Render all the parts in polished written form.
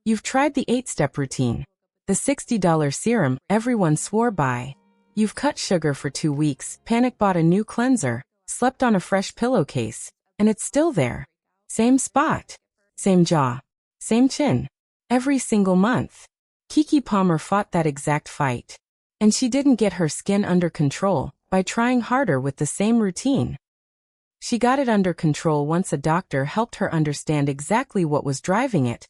You've tried the 8-step routine, the $60 serum everyone swore by. You've cut sugar for 2 weeks, panic bought a new cleanser, slept on a fresh pillowcase, and it's still there. Same spot, same jaw, same chin. Every single month. Keke Palmer fought that exact fight. And she didn't get her skin under control by trying harder with the same routine. She got it under control once a doctor helped her understand exactly what was driving it.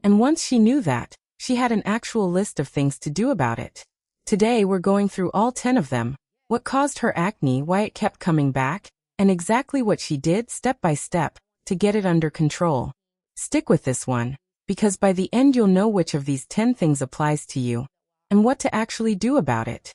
And once she knew that, she had an actual list of things to do about it. Today we're going through all 10 of them, what caused her acne, why it kept coming back, and exactly what she did step by step to get it under control. Stick with this one, because by the end you'll know which of these 10 things applies to you, and what to actually do about it.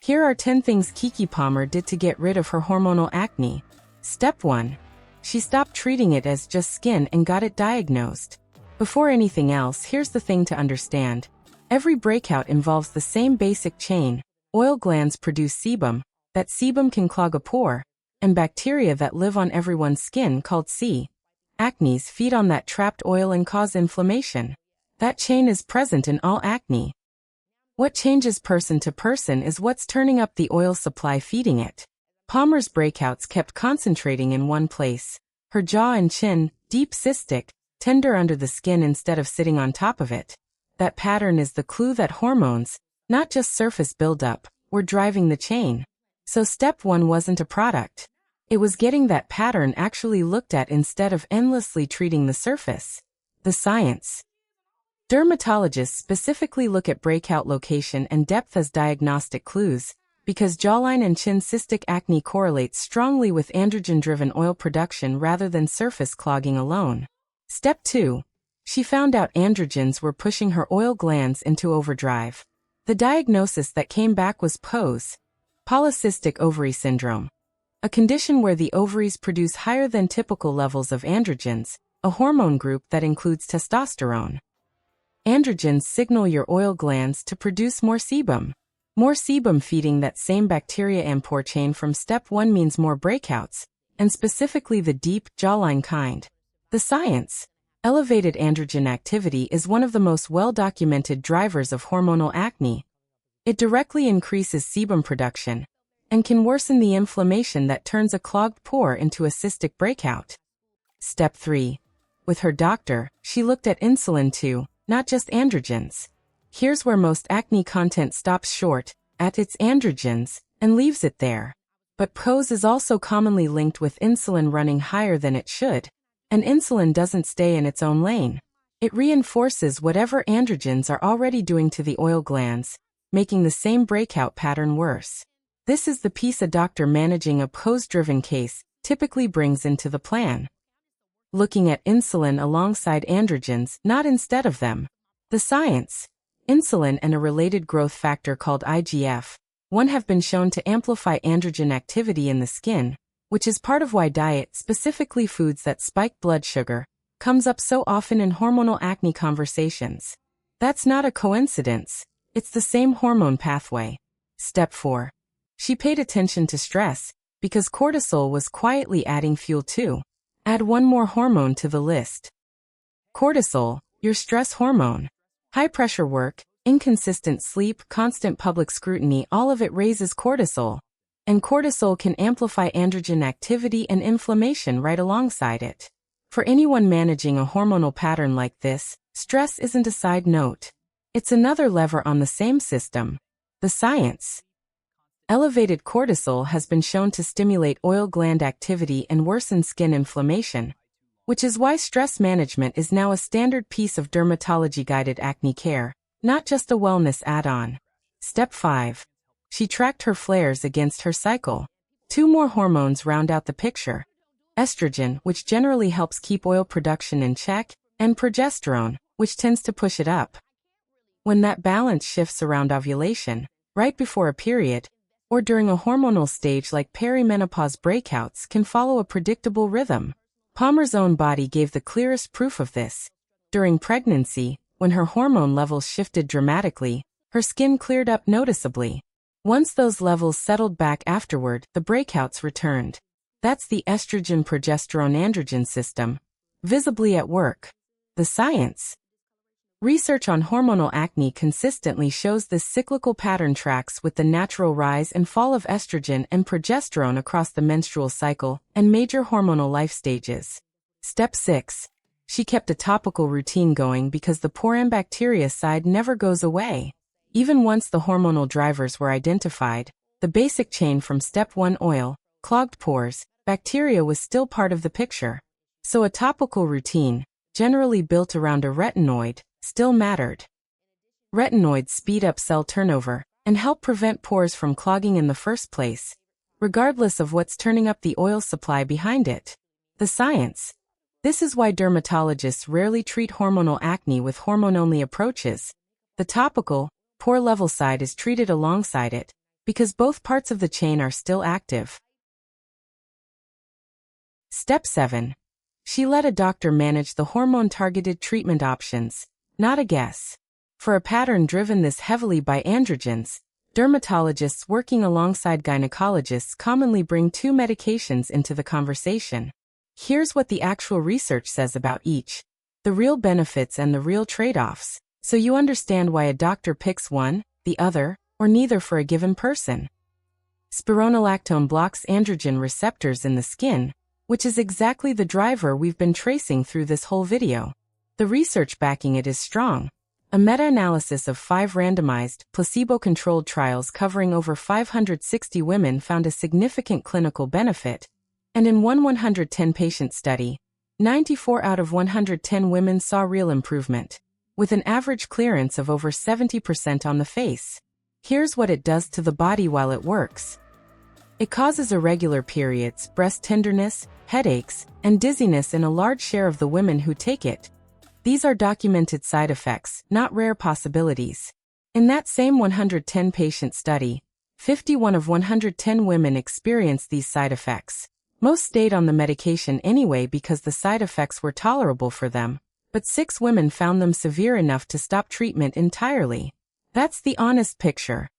Here are 10 things Keke Palmer did to get rid of her hormonal acne. Step 1. She stopped treating it as just skin and got it diagnosed. Before anything else, here's the thing to understand. Every breakout involves the same basic chain. Oil glands produce sebum. That sebum can clog a pore, and bacteria that live on everyone's skin called C. acnes feed on that trapped oil and cause inflammation. That chain is present in all acne. What changes person to person is what's turning up the oil supply feeding it. Palmer's breakouts kept concentrating in one place. Her jaw and chin, deep cystic, tender under the skin instead of sitting on top of it. That pattern is the clue that hormones, not just surface buildup, were driving the chain. So step 1 wasn't a product. It was getting that pattern actually looked at instead of endlessly treating the surface. The science. Dermatologists specifically look at breakout location and depth as diagnostic clues, because jawline and chin cystic acne correlates strongly with androgen-driven oil production rather than surface clogging alone. Step 2. She found out androgens were pushing her oil glands into overdrive. The diagnosis that came back was POS, polycystic ovary syndrome, a condition where the ovaries produce higher than typical levels of androgens, a hormone group that includes testosterone. Androgens signal your oil glands to produce more sebum. More sebum feeding that same bacteria and pore chain from step 1 means more breakouts, and specifically the deep, jawline kind. The science. Elevated androgen activity is one of the most well-documented drivers of hormonal acne. It directly increases sebum production and can worsen the inflammation that turns a clogged pore into a cystic breakout. Step 3. With her doctor, she looked at insulin too, not just androgens. Here's where most acne content stops short, at its androgens, and leaves it there. But POS is also commonly linked with insulin running higher than it should. And insulin doesn't stay in its own lane. It reinforces whatever androgens are already doing to the oil glands, making the same breakout pattern worse. This is the piece a doctor managing a POS-driven case typically brings into the plan. Looking at insulin alongside androgens, not instead of them. The science. Insulin and a related growth factor called IGF-1 have been shown to amplify androgen activity in the skin, which is part of why diet, specifically foods that spike blood sugar, comes up so often in hormonal acne conversations. That's not a coincidence. It's the same hormone pathway. Step 4. She paid attention to stress, because cortisol was quietly adding fuel too. Add one more hormone to the list. Cortisol, your stress hormone. High-pressure work, inconsistent sleep, constant public scrutiny, all of it raises cortisol. And cortisol can amplify androgen activity and inflammation right alongside it. For anyone managing a hormonal pattern like this, stress isn't a side note. It's another lever on the same system. The science. Elevated cortisol has been shown to stimulate oil gland activity and worsen skin inflammation, which is why stress management is now a standard piece of dermatology-guided acne care, not just a wellness add-on. Step 5. She tracked her flares against her cycle. 2 more hormones round out the picture. Estrogen, which generally helps keep oil production in check, and progesterone, which tends to push it up. When that balance shifts around ovulation, right before a period, or during a hormonal stage like perimenopause, breakouts can follow a predictable rhythm. Palmer's own body gave the clearest proof of this. During pregnancy, when her hormone levels shifted dramatically, her skin cleared up noticeably. Once those levels settled back afterward, the breakouts returned. That's the estrogen-progesterone androgen system, visibly at work. The science. Research on hormonal acne consistently shows this cyclical pattern tracks with the natural rise and fall of estrogen and progesterone across the menstrual cycle and major hormonal life stages. Step 6. She kept a topical routine going because the pore bacteria side never goes away. Even once the hormonal drivers were identified, the basic chain from step 1 oil, clogged pores, bacteria was still part of the picture. So a topical routine, generally built around a retinoid, still mattered. Retinoids speed up cell turnover and help prevent pores from clogging in the first place, regardless of what's turning up the oil supply behind it. The science. This is why dermatologists rarely treat hormonal acne with hormone-only approaches. The topical, pore-level side is treated alongside it, because both parts of the chain are still active. Step 7. She let a doctor manage the hormone-targeted treatment options, not a guess. For a pattern driven this heavily by androgens, dermatologists working alongside gynecologists commonly bring two medications into the conversation. Here's what the actual research says about each, the real benefits and the real trade-offs, so you understand why a doctor picks one, the other, or neither for a given person. Spironolactone blocks androgen receptors in the skin, which is exactly the driver we've been tracing through this whole video. The research backing it is strong. A meta-analysis of 5 randomized, placebo-controlled trials covering over 560 women found a significant clinical benefit, and in one 110-patient study, 94 out of 110 women saw real improvement, with an average clearance of over 70% on the face. Here's what it does to the body while it works. It causes irregular periods, breast tenderness, headaches, and dizziness in a large share of the women who take it. These are documented side effects, not rare possibilities. In that same 110-patient study, 51 of 110 women experienced these side effects. Most stayed on the medication anyway because the side effects were tolerable for them, but 6 women found them severe enough to stop treatment entirely. That's the honest picture.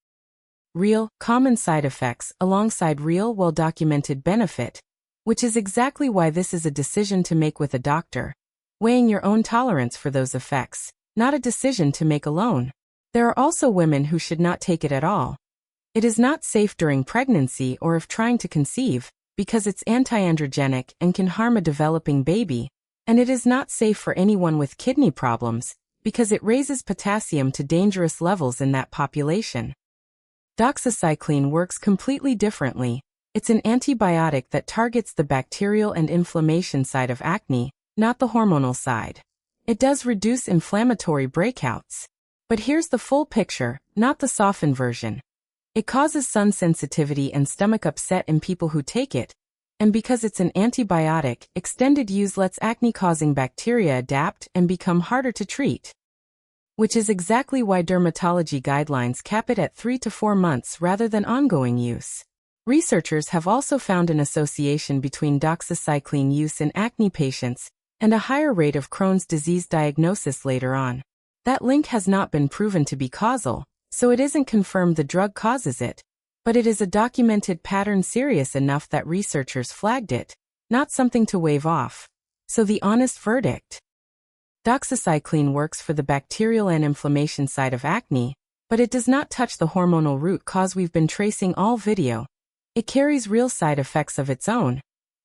Real, common side effects alongside real, well-documented benefit, which is exactly why this is a decision to make with a doctor, weighing your own tolerance for those effects, not a decision to make alone. There are also women who should not take it at all. It is not safe during pregnancy or if trying to conceive, because it's anti-androgenic and can harm a developing baby, and it is not safe for anyone with kidney problems, because it raises potassium to dangerous levels in that population. Doxycycline works completely differently. It's an antibiotic that targets the bacterial and inflammation side of acne, not the hormonal side. It does reduce inflammatory breakouts. But here's the full picture, not the softened version. It causes sun sensitivity and stomach upset in people who take it, and because it's an antibiotic, extended use lets acne-causing bacteria adapt and become harder to treat. Which is exactly why dermatology guidelines cap it at 3 to 4 months rather than ongoing use. Researchers have also found an association between doxycycline use in acne patients and a higher rate of Crohn's disease diagnosis later on. That link has not been proven to be causal, so it isn't confirmed the drug causes it, but it is a documented pattern serious enough that researchers flagged it, not something to wave off. So the honest verdict. Doxycycline works for the bacterial and inflammation side of acne, but it does not touch the hormonal root cause we've been tracing all video. It carries real side effects of its own,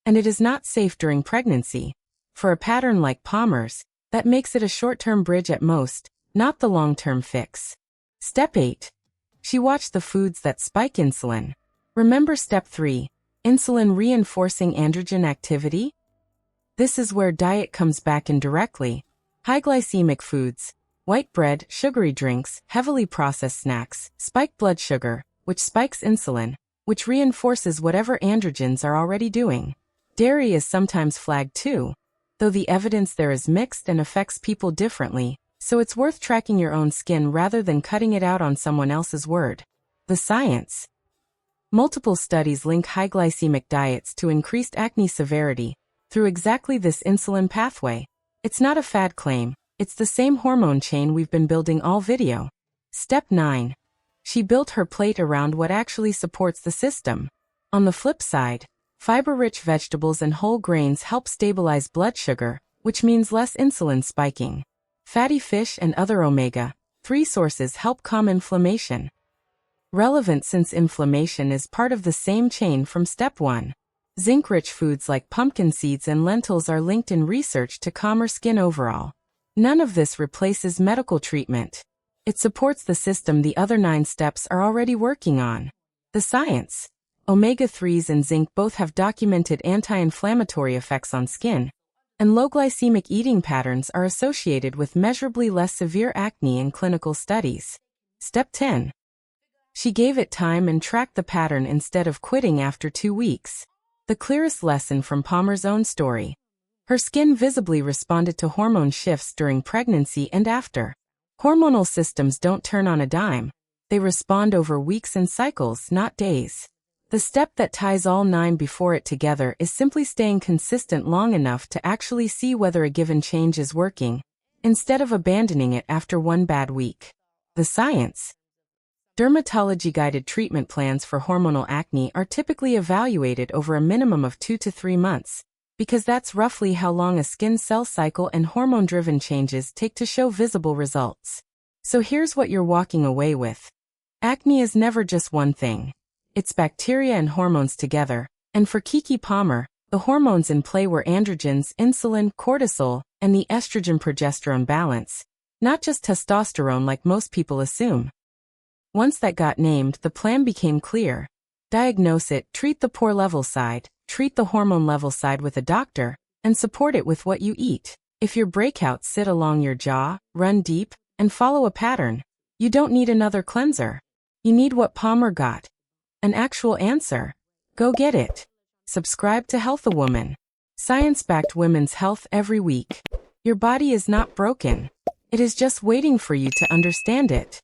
and it is not safe during pregnancy. For a pattern like Palmer's, that makes it a short-term bridge at most, not the long-term fix. Step 8. She watched the foods that spike insulin. Remember Step 3, insulin reinforcing androgen activity? This is where diet comes back indirectly. High glycemic foods, white bread, sugary drinks, heavily processed snacks, spike blood sugar, which spikes insulin, which reinforces whatever androgens are already doing. Dairy is sometimes flagged too, though the evidence there is mixed and affects people differently, so it's worth tracking your own skin rather than cutting it out on someone else's word. The science. Multiple studies link high glycemic diets to increased acne severity through exactly this insulin pathway. It's not a fad claim, it's the same hormone chain we've been building all video. Step 9. She built her plate around what actually supports the system. On the flip side, fiber-rich vegetables and whole grains help stabilize blood sugar, which means less insulin spiking. Fatty fish and other omega-3 sources help calm inflammation. Relevant since inflammation is part of the same chain from step 1. Zinc-rich foods like pumpkin seeds and lentils are linked in research to calmer skin overall. None of this replaces medical treatment. It supports the system the other 9 steps are already working on. The science. Omega-3s and zinc both have documented anti-inflammatory effects on skin, and low glycemic eating patterns are associated with measurably less severe acne in clinical studies. Step 10. She gave it time and tracked the pattern instead of quitting after 2 weeks. The clearest lesson from Palmer's own story. Her skin visibly responded to hormone shifts during pregnancy and after. Hormonal systems don't turn on a dime. They respond over weeks and cycles, not days. The step that ties all 9 before it together is simply staying consistent long enough to actually see whether a given change is working, instead of abandoning it after 1 bad week. The science. Dermatology-guided treatment plans for hormonal acne are typically evaluated over a minimum of 2 to 3 months, because that's roughly how long a skin cell cycle and hormone-driven changes take to show visible results. So here's what you're walking away with. Acne is never just one thing. It's bacteria and hormones together, and for Keke Palmer, the hormones in play were androgens, insulin, cortisol, and the estrogen-progesterone balance, not just testosterone like most people assume. Once that got named, the plan became clear. Diagnose it, treat the poor level side, treat the hormone level side with a doctor, and support it with what you eat. If your breakouts sit along your jaw, run deep, and follow a pattern, you don't need another cleanser. You need what Palmer got. An actual answer. Go get it. Subscribe to HealthAWoman. Science-backed women's health every week. Your body is not broken. It is just waiting for you to understand it.